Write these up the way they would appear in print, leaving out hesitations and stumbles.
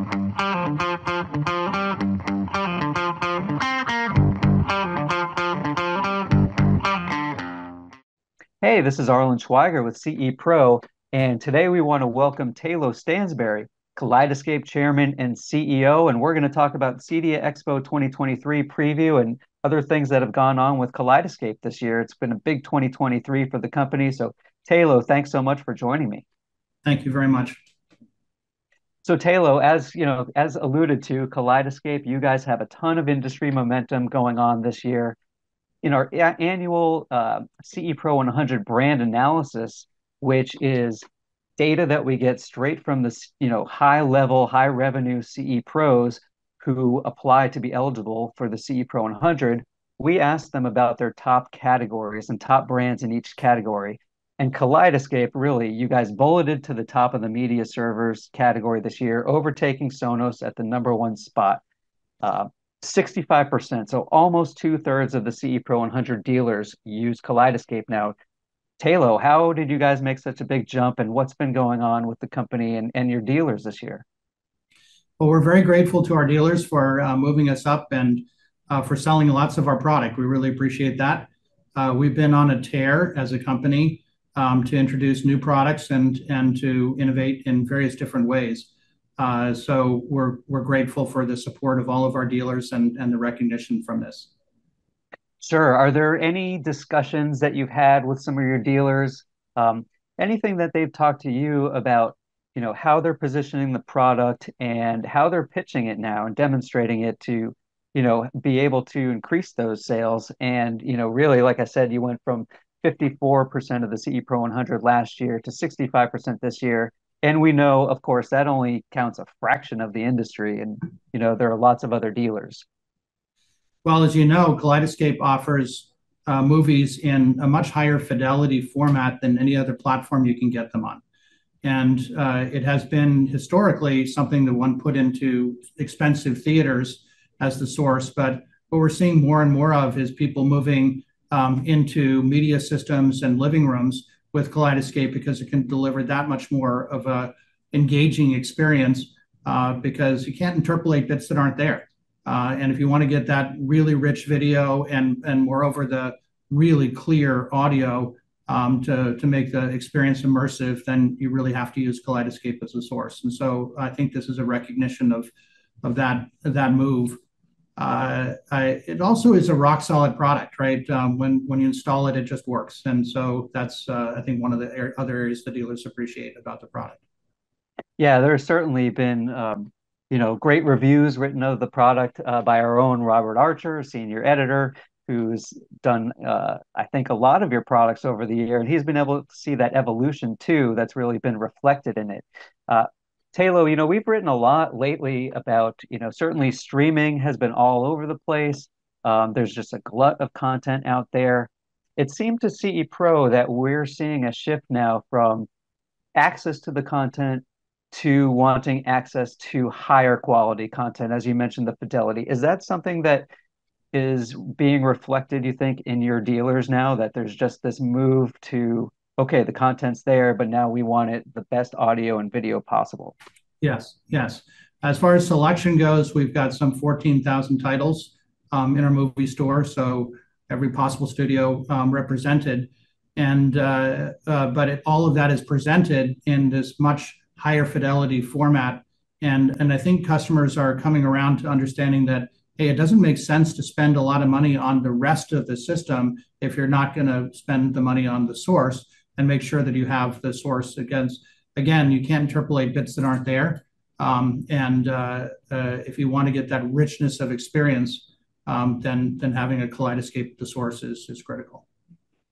Hey, this is Arlen Schweiger with CE Pro, and today we want to welcome Tayloe Stansbury, Kaleidescape Chairman and CEO, and we're going to talk about CEDIA Expo 2023 preview and other things that have gone on with Kaleidescape this year. It's been a big 2023 for the company, so Tayloe, thanks so much for joining me. Thank you very much. So Tayloe, as you know, as alluded to, Kaleidescape, you guys have a ton of industry momentum going on this year. In our annual CE Pro 100 brand analysis, which is data that we get straight from the high level, high revenue CE pros who apply to be eligible for the CE Pro 100, we asked them about their top categories and top brands in each category. And Kaleidescape, really, you guys bulleted to the top of the media servers category this year, overtaking Sonos at the #1 spot. 65%, so almost 2/3 of the CE Pro 100 dealers use Kaleidescape now. Tayloe, how did you guys make such a big jump, and what's been going on with the company and your dealers this year? Well, we're very grateful to our dealers for moving us up and for selling lots of our product. We really appreciate that. We've been on a tear as a company to introduce new products and to innovate in various different ways. So we're grateful for the support of all of our dealers and the recognition from this. Sure. Are there any discussions that you've had with some of your dealers? Anything that they've talked to you about, how they're positioning the product and how they're pitching it now and demonstrating it to, be able to increase those sales? And, really, like I said, you went from 54% of the CE Pro 100 last year to 65% this year. And we know, of course, that only counts a fraction of the industry. And, there are lots of other dealers. Well, as you know, Kaleidescape offers movies in a much higher fidelity format than any other platform you can get them on. And it has been historically something that one put into expensive theaters as the source. But what we're seeing more and more of is people moving into media systems and living rooms with Kaleidescape because it can deliver that much more of a engaging experience because you can't interpolate bits that aren't there. And if you want to get that really rich video and moreover the really clear audio to make the experience immersive, then you really have to use Kaleidescape as a source. And so I think this is a recognition of that move. It also is a rock solid product, right? When you install it, it just works. And so that's, I think, one of the other areas the dealers appreciate about the product. Yeah, there's certainly been, great reviews written of the product by our own Robert Archer, senior editor, who's done, I think, a lot of your products over the year. And he's been able to see that evolution, too, that's really been reflected in it. Tayloe, we've written a lot lately about, certainly streaming has been all over the place. There's just a glut of content out there. It seemed to CE Pro that we're seeing a shift now from access to the content to wanting access to higher quality content, as you mentioned, the fidelity. Is that something that is being reflected, you think, in your dealers now, that there's just this move to, okay, the content's there, but now we want it the best audio and video possible? Yes. As far as selection goes, we've got some 14,000 titles in our movie store, so every possible studio represented. And but all of that is presented in this much higher fidelity format. And I think customers are coming around to understanding that, hey, it doesn't make sense to spend a lot of money on the rest of the system if you're not going to spend the money on the source, and make sure that you have the source against. Again, you can't interpolate bits that aren't there. If you want to get that richness of experience, then having a Kaleidescape at the source is critical.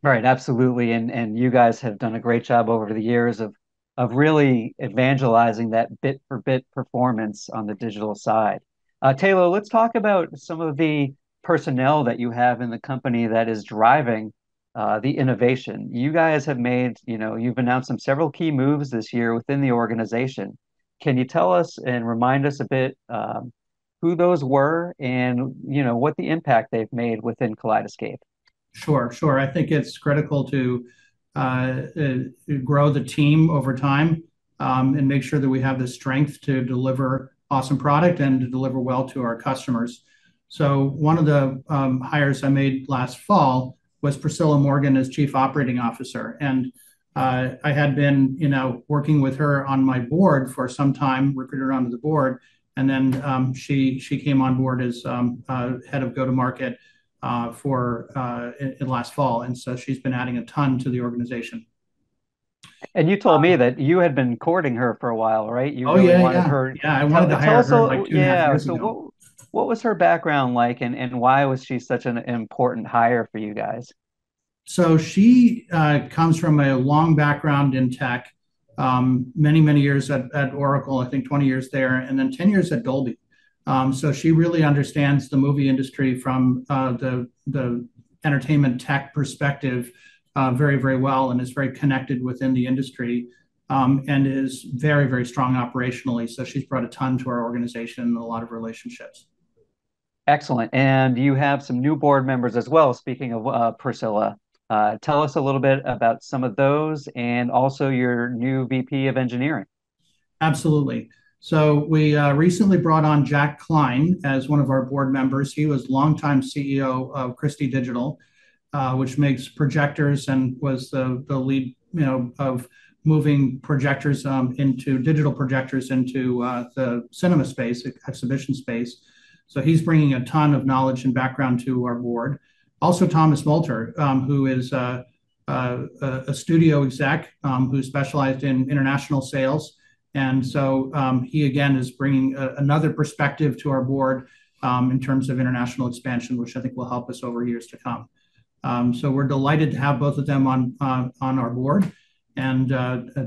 Right, absolutely. And you guys have done a great job over the years of really evangelizing that bit for bit performance on the digital side. Tayloe, let's talk about some of the personnel that you have in the company that is driving the innovation. You guys have made, you've announced several key moves this year within the organization. Can you tell us and remind us a bit who those were and, what the impact they've made within Kaleidescape? Sure. I think it's critical to grow the team over time and make sure that we have the strength to deliver awesome product and to deliver well to our customers. So one of the hires I made last fall was Priscilla Morgan as Chief Operating Officer. And I had been, working with her on my board for some time, recruited her onto the board, and then she came on board as head of go-to-market for in last fall, and so she's been adding a ton to the organization. And you told me that you had been courting her for a while, right? You Oh really yeah, wanted yeah, her. yeah. I wanted to Tell hire us her like two and a half yeah. years So ago. what was her background like, and why was she such an important hire for you guys? So she comes from a long background in tech, many years at Oracle, I think 20 years there, and then 10 years at Dolby. So she really understands the movie industry from the entertainment tech perspective very well, and is very connected within the industry, and is very strong operationally. So she's brought a ton to our organization and a lot of relationships. Excellent. And you have some new board members as well. Speaking of Priscilla, tell us a little bit about some of those and also your new VP of engineering. Absolutely. So we recently brought on Jack Klein as one of our board members. He was longtime CEO of Christie Digital, which makes projectors and was the lead, of moving projectors into digital projectors into the cinema space, exhibition space. So he's bringing a ton of knowledge and background to our board. Also, Thomas Moulter, who is a studio exec who specialized in international sales. And so he, again, is bringing another perspective to our board in terms of international expansion, which I think will help us over years to come. So we're delighted to have both of them on our board, and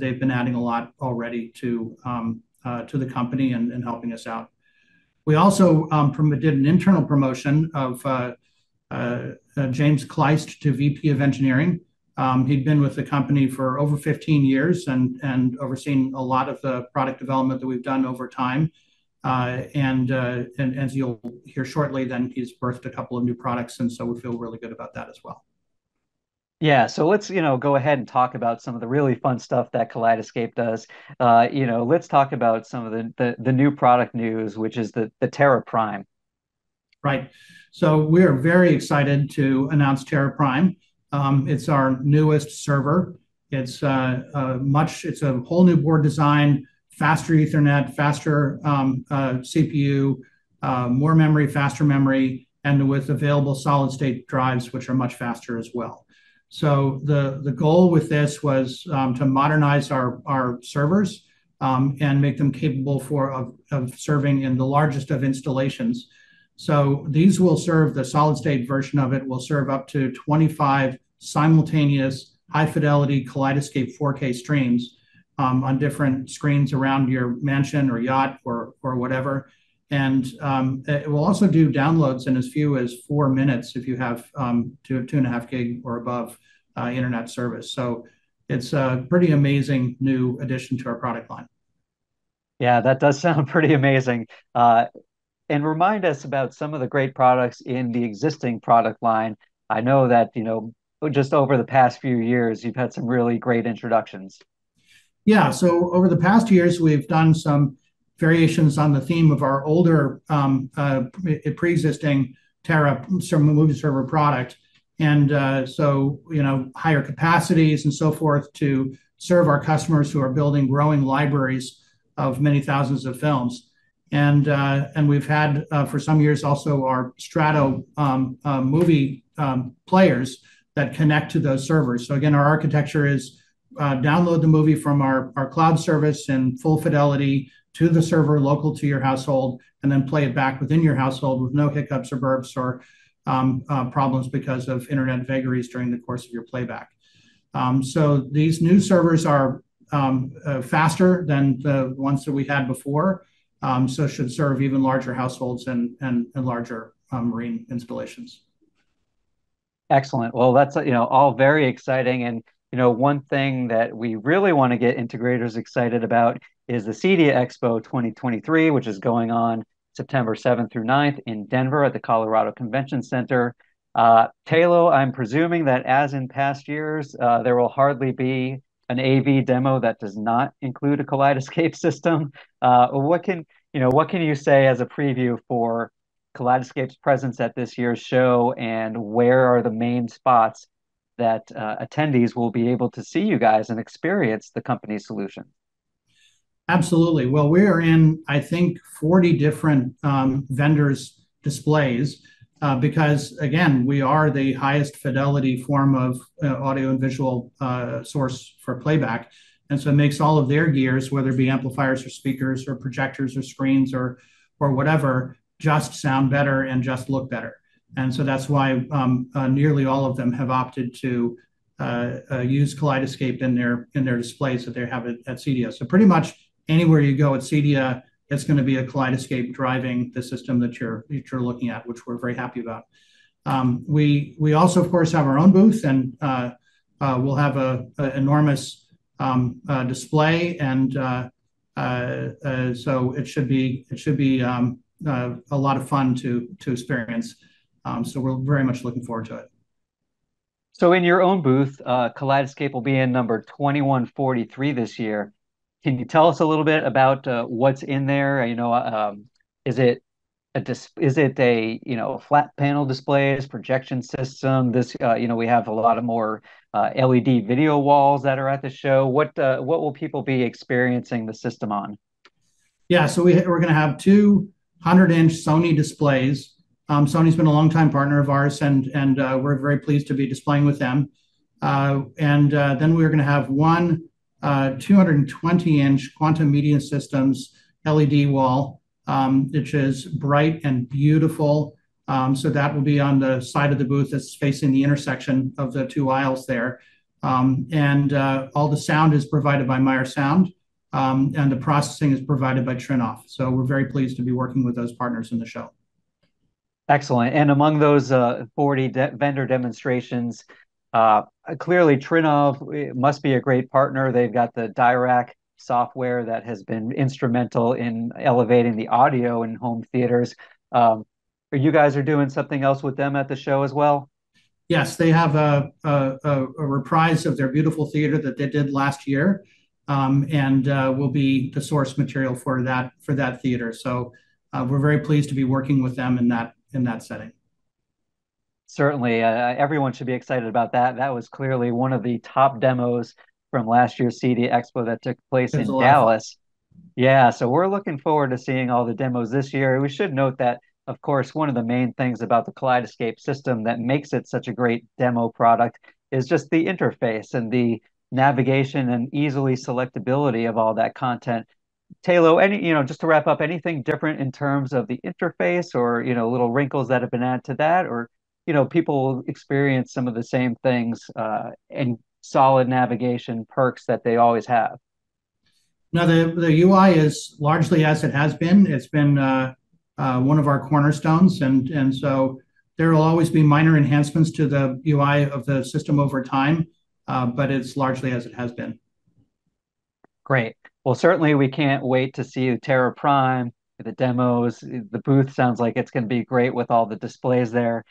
they've been adding a lot already to the company and helping us out. We also did an internal promotion of James Kleist to VP of Engineering. He'd been with the company for over 15 years and overseen a lot of the product development that we've done over time. And as you'll hear shortly, then he's birthed a couple of new products, and so we feel really good about that as well. Yeah, so let's, go ahead and talk about some of the really fun stuff that Kaleidescape does. Let's talk about some of the new product news, which is the Terra Prime. Right. So we are very excited to announce Terra Prime. It's our newest server. It's it's a whole new board design, faster Ethernet, faster CPU, more memory, faster memory, and with available solid state drives, which are much faster as well. So the goal with this was to modernize our servers and make them capable of serving in the largest of installations. So these will serve, the solid state version of it will serve up to 25 simultaneous high fidelity Kaleidescape 4K streams on different screens around your mansion or yacht or whatever. And it will also do downloads in as few as 4 minutes if you have 2.5 gig or above internet service. So it's a pretty amazing new addition to our product line. Yeah, that does sound pretty amazing. And remind us about some of the great products in the existing product line. I know that, just over the past few years, you've had some really great introductions. Yeah, so over the past years, we've done some variations on the theme of our older pre-existing Terra movie server product. And higher capacities and so forth to serve our customers who are building growing libraries of many thousands of films. And we've had for some years also our Strato movie players that connect to those servers. So again, our architecture is download the movie from our cloud service in full fidelity to the server local to your household, and then play it back within your household with no hiccups or burps or problems because of internet vagaries during the course of your playback. So these new servers are faster than the ones that we had before. So should serve even larger households and larger marine installations. Excellent. Well, that's all very exciting, and one thing that we really want to get integrators excited about is the CEDIA Expo 2023, which is going on September 7th through 9th in Denver at the Colorado Convention Center. Tayloe, I'm presuming that as in past years, there will hardly be an AV demo that does not include a Kaleidescape system. What can what can you say as a preview for Kaleidescape's presence at this year's show, and where are the main spots that attendees will be able to see you guys and experience the company's solution? Absolutely. Well, we are in, I think, 40 different vendors' displays because, again, we are the highest fidelity form of audio and visual source for playback. And so it makes all of their gears, whether it be amplifiers or speakers or projectors or screens or whatever, just sound better and just look better. And so that's why nearly all of them have opted to use Kaleidescape in their displays that they have at CEDIA. So pretty much anywhere you go at CEDIA, it's going to be a Kaleidescape driving the system that you're looking at, which we're very happy about. We also, of course, have our own booth, and we'll have an enormous display, and so it should be a lot of fun to experience. So we're very much looking forward to it. So in your own booth, Kaleidescape will be in number 2143 this year. Can you tell us a little bit about what's in there? Is it flat panel displays, projection system? We have a lot of more LED video walls that are at the show. What will people be experiencing the system on? Yeah, so we're going to have two 100-inch Sony displays. Sony's been a longtime partner of ours, and we're very pleased to be displaying with them. And then we're going to have one 220-inch Quantum Media Systems LED wall, which is bright and beautiful. So that will be on the side of the booth that's facing the intersection of the two aisles there. And all the sound is provided by Meyer Sound, and the processing is provided by Trinoff. So we're very pleased to be working with those partners in the show. Excellent. And among those 40 vendor demonstrations, clearly Trinoff must be a great partner. They've got the Dirac software that has been instrumental in elevating the audio in home theaters. You guys are doing something else with them at the show as well? Yes, they have a reprise of their beautiful theater that they did last year, and will be the source material for that theater. So we're very pleased to be working with them in that setting. Certainly, everyone should be excited about that. That was clearly one of the top demos from last year's CEDIA Expo that took place in Dallas. Yeah, so we're looking forward to seeing all the demos this year. We should note that, of course, one of the main things about the Kaleidescape system that makes it such a great demo product is just the interface and the navigation and easily selectability of all that content. Tayloe, just to wrap up, anything different in terms of the interface or, little wrinkles that have been added to that, or, people experience some of the same things and solid navigation perks that they always have? No, the UI is largely as it has been. It's been one of our cornerstones, and so there will always be minor enhancements to the UI of the system over time, but it's largely as it has been. Great. Well, certainly we can't wait to see you Terra Prime, the demos. The booth sounds like it's going to be great with all the displays there.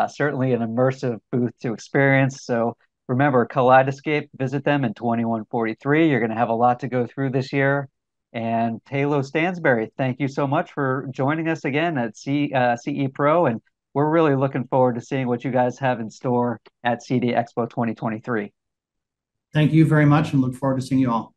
Certainly an immersive booth to experience. So remember, Kaleidescape, visit them in 2143. You're going to have a lot to go through this year. And Tayloe Stansbury, thank you so much for joining us again at CE Pro. And we're really looking forward to seeing what you guys have in store at CEDIA Expo 2023. Thank you very much, and look forward to seeing you all.